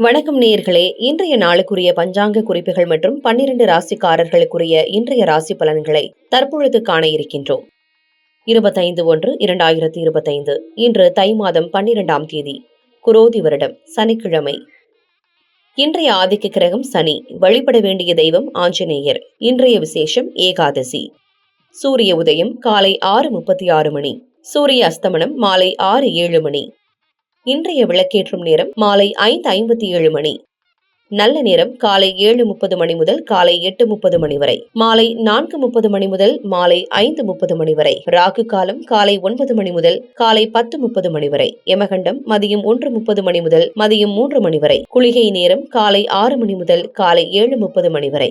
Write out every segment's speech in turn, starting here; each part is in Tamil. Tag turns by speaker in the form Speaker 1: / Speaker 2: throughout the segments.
Speaker 1: வணக்கம் நேயர்களே, இன்றைய நாளுக்குரிய பஞ்சாங்க குறிப்புகள் மற்றும் 12 ராசிக்காரர்களுக்குரிய இன்றைய ராசி பலன்களை தற்பொழுது காண இருக்கின்றோம். 25/1/2025 இன்று தை மாதம் 12ஆம் தேதி, குரோதி வருடம், சனிக்கிழமை. இன்றைய ஆதிக்க கிரகம் சனி. வழிபட வேண்டிய தெய்வம் ஆஞ்சநேயர். இன்றைய விசேஷம் ஏகாதசி. சூரிய உதயம் காலை 6:36 மணி. சூரிய அஸ்தமனம் மாலை 6:07 மணி. இன்றைய விளக்கேற்றும் நேரம் மாலை 5:57 மணி. நல்ல நேரம் காலை 7:30 மணி முதல் காலை 8:30 மணி வரை, மாலை 4:30 மணி முதல் மாலை 5:30 மணி வரை. ராகு காலம் காலை 9 மணி முதல் காலை 10:30 மணி வரை. யமகண்டம் மதியம் 1:30 மணி முதல் மதியம் 3 மணி வரை. குளிகை நேரம் காலை 6 மணி முதல் காலை 7:30 மணி வரை.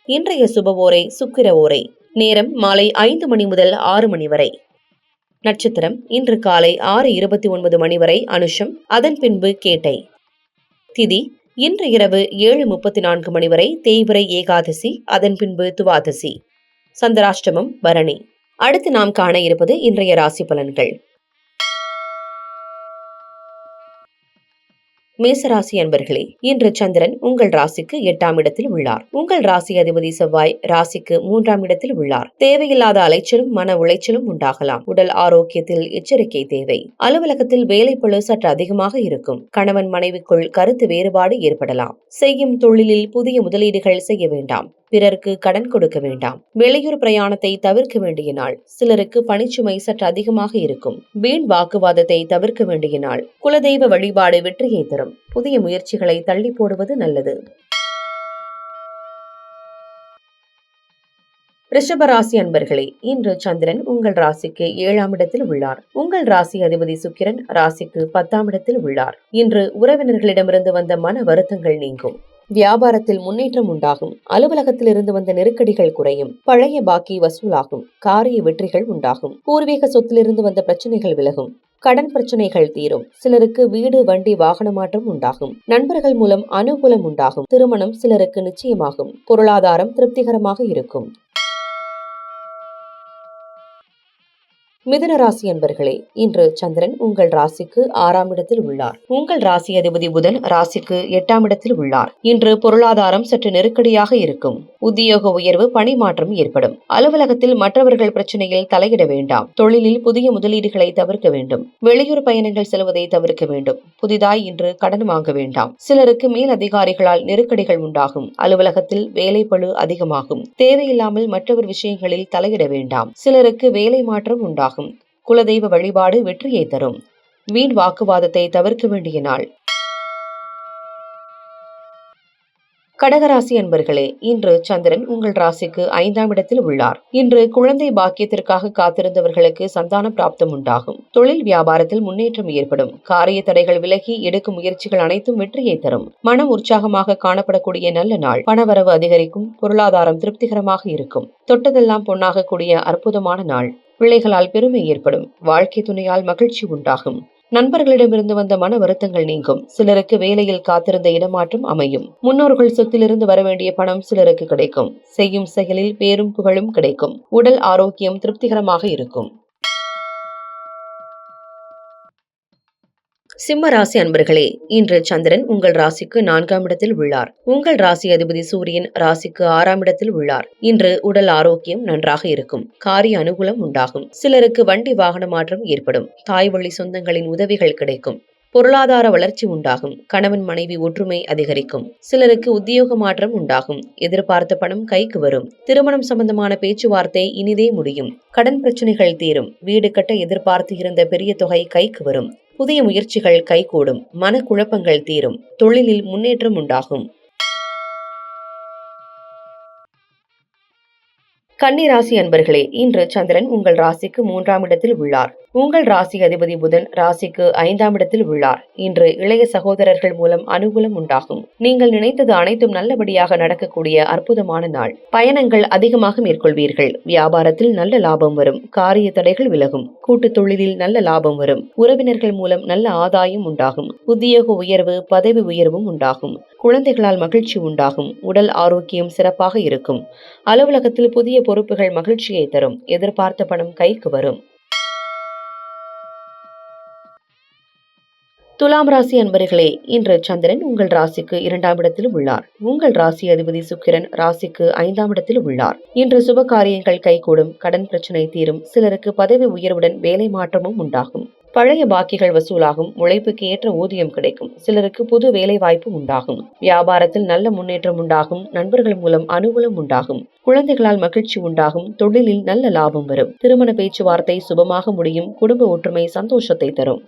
Speaker 1: இன்றைய சுபவோரை சுக்கிர ஓரை. நேரம் மாலை 5 மணி முதல் 6 மணி வரை. நட்சத்திரம் இன்று காலை 6:29 மணி வரை அனுஷம், அதன் பின்பு கேட்டை. திதி இன்று இரவு 7:34 மணி வரை தேய்பிறை ஏகாதசி, அதன் பின்பு துவாதசி. சந்திராஷ்டமம் பரணி. அடுத்து நாம் காண இருப்பது இன்றைய ராசி பலன்கள். மேசராசி அன்பர்களே, இன்று சந்திரன் உங்கள் ராசிக்கு 8ஆம் இடத்தில் உள்ளார். உங்கள் ராசி அதிபதி செவ்வாய் ராசிக்கு 3ஆம் இடத்தில் உள்ளார். தேவையில்லாத அலைச்சலும் மன உளைச்சலும் உண்டாகலாம். உடல் ஆரோக்கியத்தில் எச்சரிக்கை தேவை. அலுவலகத்தில் வேலைப்பளு சற்று அதிகமாக இருக்கும். கணவன் மனைவிக்குள் கருத்து வேறுபாடு ஏற்படலாம். செய்யும் தொழிலில் புதிய முதலீடுகள் செய்ய வேண்டாம். பிறருக்கு கடன் கொடுக்க வேண்டாம். வெளியூர் பிரயாணத்தை தவிர்க்க வேண்டிய நாள். சிலருக்கு பணிச்சுமை சற்று அதிகமாக இருக்கும். வீண் வாக்குவாதத்தை தவிர்க்க வேண்டிய நாள். குலதெய்வ வழிபாடு வெற்றியை தரும். புதிய முயற்சிகளை தள்ளி போடுவது நல்லது. ரிஷபராசி அன்பர்களே, இன்று சந்திரன் உங்கள் ராசிக்கு 7ஆம் இடத்தில் உள்ளார். உங்கள் ராசி அதிபதி சுக்கிரன் ராசிக்கு 10ஆம் இடத்தில் உள்ளார். இன்று உறவினர்களிடமிருந்து வந்த மன வருத்தங்கள் நீங்கும். வியாபாரத்தில் முன்னேற்றம் உண்டாகும். அலுவலகத்தில் இருந்து வந்த நெருக்கடிகள் குறையும். பழைய பாக்கி வசூலாகும். காரிய வெற்றிகள் உண்டாகும். பூர்வீக சொத்திலிருந்து வந்த பிரச்சனைகள் விலகும். கடன் பிரச்சனைகள் தீரும். சிலருக்கு வீடு வண்டி வாகன மாற்றம் உண்டாகும். நண்பர்கள் மூலம் அனுகூலம் உண்டாகும். திருமணம் சிலருக்கு நிச்சயமாகும். பொருளாதாரம் திருப்திகரமாக இருக்கும். மிதுன ராசி அன்பர்களே, இன்று சந்திரன் உங்கள் ராசிக்கு 6ஆம் இடத்தில் உள்ளார். உங்கள் ராசி அதிபதி புதன் ராசிக்கு 8ஆம் இடத்தில் உள்ளார். இன்று பொருளாதாரம் சற்று நெருக்கடியாக இருக்கும். உத்தியோக உயர்வு, பணி மாற்றம் ஏற்படும். அலுவலகத்தில் மற்றவர்கள் பிரச்சனையில் தலையிட வேண்டாம். தொழிலில் புதிய முதலீடுகளை தவிர்க்க வேண்டும். வெளியூர் பயணங்கள் செல்வதை தவிர்க்க வேண்டும். புதிதாய் இன்று கடன் வாங்க வேண்டாம். சிலருக்கு மேல் அதிகாரிகளால் நெருக்கடிகள் உண்டாகும். அலுவலகத்தில் வேலைப்பளு அதிகமாகும். தேவையில்லாமல் மற்றவர் விஷயங்களில் தலையிட வேண்டாம். சிலருக்கு வேலை மாற்றம் உண்டாகும். குலதெய்வ வழிபாடு வெற்றியை தரும். வீண் வாக்குவாதத்தை தவிர்க்க வேண்டிய நாள். கடகராசி அன்பர்களே, இன்று சந்திரன் உங்கள் ராசிக்கு 5ஆம் இடத்தில் உள்ளார். இன்று குழந்தை பாக்கியத்திற்காக காத்திருந்தவர்களுக்கு சந்தான பிராப்தம் உண்டாகும். தொழில் வியாபாரத்தில் முன்னேற்றம் ஏற்படும். காரிய தடைகள் விலகி எடுக்கும் முயற்சிகள் அனைத்தும் வெற்றியை தரும். மனம் உற்சாகமாக காணப்படக்கூடிய நல்ல நாள். பணவரவு அதிகரிக்கும். பொருளாதாரம் திருப்திகரமாக இருக்கும். தொட்டதெல்லாம் பொன்னாக கூடிய அற்புதமான நாள். பிள்ளைகளால் பெருமை ஏற்படும். வாழ்க்கை துணையால் மகிழ்ச்சி உண்டாகும். நண்பர்களிடமிருந்து வந்த மன வருத்தங்கள் நீங்கும். சிலருக்கு வேலையில் காத்திருந்த இடமாற்றம் அமையும். முன்னோர்கள் சொத்திலிருந்து வரவேண்டிய பணம் சிலருக்கு கிடைக்கும். செய்யும் செயலில் பேரும் புகழும் கிடைக்கும். உடல் ஆரோக்கியம் திருப்திகரமாக இருக்கும். சிம்ம ராசி அன்பர்களே, இன்று சந்திரன் உங்கள் ராசிக்கு 4ஆம் இடத்தில் உள்ளார். உங்கள் ராசி அதிபதி சூரியன் ராசிக்கு 6ஆம் இடத்தில் உள்ளார். இன்று உடல் ஆரோக்கியம் நன்றாக இருக்கும். காரிய அனுகூலம் உண்டாகும். சிலருக்கு வண்டி வாகன மாற்றம் ஏற்படும். தாய் வழி சொந்தங்களின் உதவிகள் கிடைக்கும். பொருளாதார வளர்ச்சி உண்டாகும். கணவன் மனைவி ஒற்றுமை அதிகரிக்கும். சிலருக்கு உத்தியோக மாற்றம் உண்டாகும். எதிர்பார்த்த பணம் கைக்கு வரும். திருமணம் சம்பந்தமான பேச்சுவார்த்தை இனிதே முடியும். கடன் பிரச்சனைகள் தீரும். வீடு கட்ட எதிர்பார்த்து இருந்த பெரிய தொகை கைக்கு வரும். புதிய முயற்சிகள் கைகூடும். மனக்குழப்பங்கள் தீரும். தொழிலில் முன்னேற்றம் உண்டாகும். கன்னிராசி அன்பர்களே, இன்று சந்திரன் உங்கள் ராசிக்கு 3ஆம் இடத்தில் உள்ளார். உங்கள் ராசி அதிபதி புதன் ராசிக்கு 5ஆம் இடத்தில் உள்ளார். இன்று இளைய சகோதரர்கள் மூலம் அனுகூலம் உண்டாகும். நீங்கள் நினைத்தது அனைத்தும் நல்லபடியாக நடக்கக்கூடிய அற்புதமான நாள். பயணங்கள் அதிகமாக மேற்கொள்வீர்கள். வியாபாரத்தில் நல்ல லாபம் வரும். காரிய தடைகள் விலகும். கூட்டு தொழிலில் நல்ல லாபம் வரும். உறவினர்கள் மூலம் நல்ல ஆதாயம் உண்டாகும். உத்தியோக உயர்வு, பதவி உயர்வும் உண்டாகும். குழந்தைகளால் மகிழ்ச்சி உண்டாகும். உடல் ஆரோக்கியம் சிறப்பாக இருக்கும். அலுவலகத்தில் புதிய பொறுப்புகள் மகிழ்ச்சியை தரும். எதிர்பார்த்த பணம் கைக்கு வரும். துலாம் ராசி அன்பர்களே, இன்று சந்திரன் உங்கள் ராசிக்கு 2ஆம் இடத்தில் உள்ளார். உங்கள் ராசி அதிபதி சுக்கிரன் ராசிக்கு 5ஆம் இடத்தில் உள்ளார். இன்று சுப காரியங்கள் கைகூடும், கடன் பிரச்சனை தீரும், சிலருக்கு பதவி உயர்வுடன் வேலை மாற்றமும் உண்டாகும். பழைய பாக்கிகள் வசூலாகும், உழைப்புக்கு ஏற்ற ஊதியம் கிடைக்கும், சிலருக்கு புது வேலை வாய்ப்பு உண்டாகும். வியாபாரத்தில் நல்ல முன்னேற்றம் உண்டாகும், நண்பர்கள் மூலம் அனுகூலம் உண்டாகும், குழந்தைகளால் மகிழ்ச்சி உண்டாகும், தொழிலில் நல்ல லாபம் வரும், திருமண பேச்சுவார்த்தை சுபமாக முடியும், குடும்ப ஒற்றுமை சந்தோஷத்தை தரும்.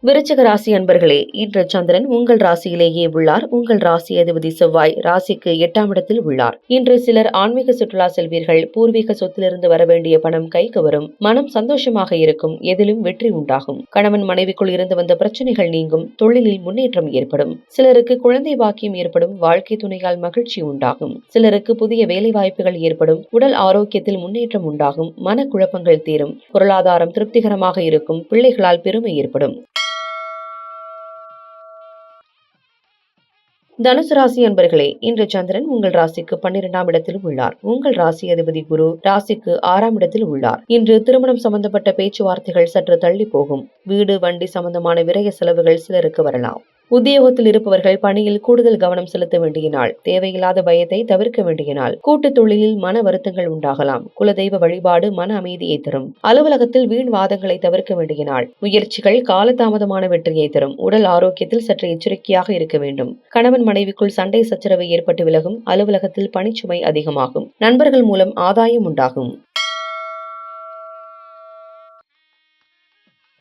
Speaker 1: விருச்சிக ராசி அன்பர்களே, இன்று சந்திரன் உங்கள் ராசியிலேயே உள்ளார். உங்கள் ராசி அதிபதி செவ்வாய் ராசிக்கு 8ஆம் இடத்தில் உள்ளார். இன்று சிலர் ஆன்மீக சுற்றுலா செல்வீர்கள். பூர்வீக சொத்திலிருந்து வர வேண்டிய பணம் கைக்கு வரும், மனம் சந்தோஷமாக இருக்கும், எதிலும் வெற்றி உண்டாகும். கணவன் மனைவிக்குள் இருந்து வந்த பிரச்சனைகள் நீங்கும், தொழிலில் முன்னேற்றம் ஏற்படும், சிலருக்கு குழந்தை பாக்கியம் ஏற்படும், வாழ்க்கை துணையால் மகிழ்ச்சி உண்டாகும், சிலருக்கு புதிய வேலை வாய்ப்புகள் ஏற்படும், உடல் ஆரோக்கியத்தில் முன்னேற்றம் உண்டாகும், மனக்குழப்பங்கள் தீரும், பொருளாதாரம் திருப்திகரமாக இருக்கும், பிள்ளைகளால் பெருமை ஏற்படும். தனுசு ராசி அன்பர்களே, இன்று சந்திரன் உங்கள் ராசிக்கு 12ஆம் இடத்தில் உள்ளார். உங்கள் ராசி அதிபதி குரு ராசிக்கு 6ஆம் இடத்தில் உள்ளார். இன்று திருமணம் சம்பந்தப்பட்ட பேச்சுவார்த்தைகள் சற்று தள்ளி போகும். வீடு வண்டி சம்பந்தமான விரய செலவுகள் சிலருக்கு வரலாம். உத்தியோகத்தில் இருப்பவர்கள் பணியில் கூடுதல் கவனம் செலுத்த வேண்டிய நாள். தேவையில்லாத பயத்தை தவிர்க்க வேண்டிய நாள். கூட்டு தொழிலில் மன வருத்தங்கள் உண்டாகலாம். குலதெய்வ வழிபாடு மன அமைதியை தரும். அலுவலகத்தில் வீண் வாதங்களை தவிர்க்க வேண்டிய நாள். முயற்சிகள் காலதாமதமான வெற்றியை தரும். உடல் ஆரோக்கியத்தில் சற்று எச்சரிக்கையாக இருக்க வேண்டும். கணவன் மனைவிக்குள் சண்டை சச்சரவு ஏற்பட்டு விலகும். அலுவலகத்தில் பணிச்சுமை அதிகமாகும். நண்பர்கள் மூலம் ஆதாயம் உண்டாகும்.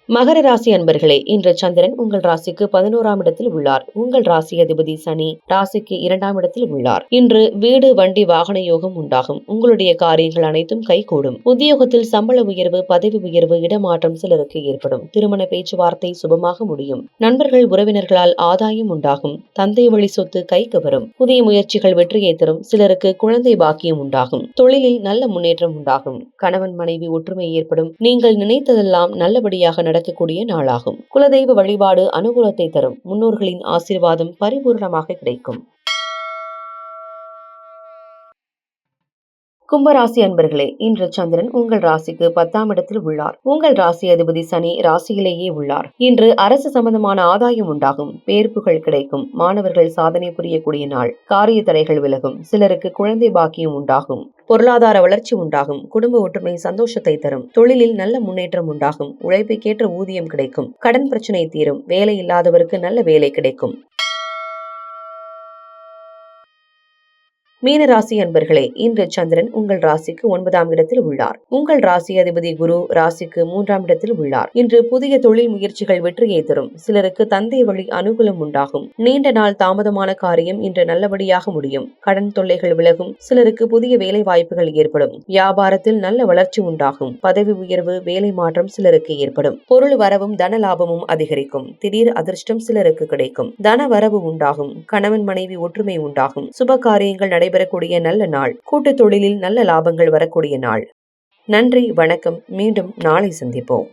Speaker 1: மகர ராசி அன்பர்களே, இன்று சந்திரன் உங்கள் ராசிக்கு 11ஆம் இடத்தில் உள்ளார். உங்கள் ராசி அதிபதி சனி ராசிக்கு 2ஆம் இடத்தில் உள்ளார். இன்று வீடு வண்டி வாகன யோகம் உண்டாகும். உங்களுடைய காரியங்கள் அனைத்தும் கைகூடும். உத்தியோகத்தில் சம்பள உயர்வு, பதவி உயர்வு, இடமாற்றம் சிலருக்கு ஏற்படும். திருமண பேச்சுவார்த்தை சுபமாக முடியும். நண்பர்கள் உறவினர்களால் ஆதாயம் உண்டாகும். தந்தை வழி சொத்து கைக்கு வரும். புதிய முயற்சிகள் வெற்றியை தரும். சிலருக்கு குழந்தை பாக்கியம் உண்டாகும். தொழிலில் நல்ல முன்னேற்றம் உண்டாகும். கணவன் மனைவி ஒற்றுமை ஏற்படும். நீங்கள் நினைத்ததெல்லாம் நல்லபடியாக நடக்கக்கூடிய நாளாகும். குலதெய்வ வழிபாடு அனுகூலத்தை தரும். முன்னோர்களின் ஆசீர்வாதம் பரிபூர்ணமாக கிடைக்கும். கும்பராசி அன்பர்களே, இன்று சந்திரன் உங்கள் ராசிக்கு 10ஆம் இடத்தில் உள்ளார். உங்கள் ராசி அதிபதி சனி ராசியிலேயே உள்ளார். இன்று அரசு சம்பந்தமான ஆதாயம் உண்டாகும். பேர்ப்புகள் கிடைக்கும். மாணவர்கள் சாதனை புரியக்கூடிய நாள். காரிய தடைகள் விலகும். சிலருக்கு குழந்தை பாக்கியம் உண்டாகும். பொருளாதார வளர்ச்சி உண்டாகும். குடும்ப ஒற்றுமை சந்தோஷத்தை தரும். தொழிலில் நல்ல முன்னேற்றம் உண்டாகும். உழைப்புக்கேற்ற ஊதியம் கிடைக்கும். கடன் பிரச்சனை தீரும். வேலை இல்லாதவருக்கு நல்ல வேலை கிடைக்கும். மீன ராசி அன்பர்களே, இன்று சந்திரன் உங்கள் ராசிக்கு 9ஆம் இடத்தில் உள்ளார். உங்கள் ராசி அதிபதி குரு ராசிக்கு 3ஆம் இடத்தில் உள்ளார். இன்று புதிய தொழில் முயற்சிகள் வெற்றியை தரும். சிலருக்கு தந்தை வழி அனுகூலம் உண்டாகும். நீண்ட நாள் தாமதமான காரியம் இன்று நல்லபடியாக முடியும். கடன் தொல்லைகள் விலகும். சிலருக்கு புதிய வேலை வாய்ப்புகள் ஏற்படும். வியாபாரத்தில் நல்ல வளர்ச்சி உண்டாகும். பதவி உயர்வு, வேலை மாற்றம் சிலருக்கு ஏற்படும். பொருள் வரவும் தன லாபமும் அதிகரிக்கும். திடீர் அதிர்ஷ்டம் சிலருக்கு கிடைக்கும். தன வரவு உண்டாகும். கணவன் மனைவி ஒற்றுமை உண்டாகும். சுப காரியங்கள் நடைபெறக்கூடிய நல்ல நாள். கூட்டு தொழிலில் நல்ல லாபங்கள் வரக்கூடிய நாள். நன்றி, வணக்கம். மீண்டும் நாளை சந்திப்போம்.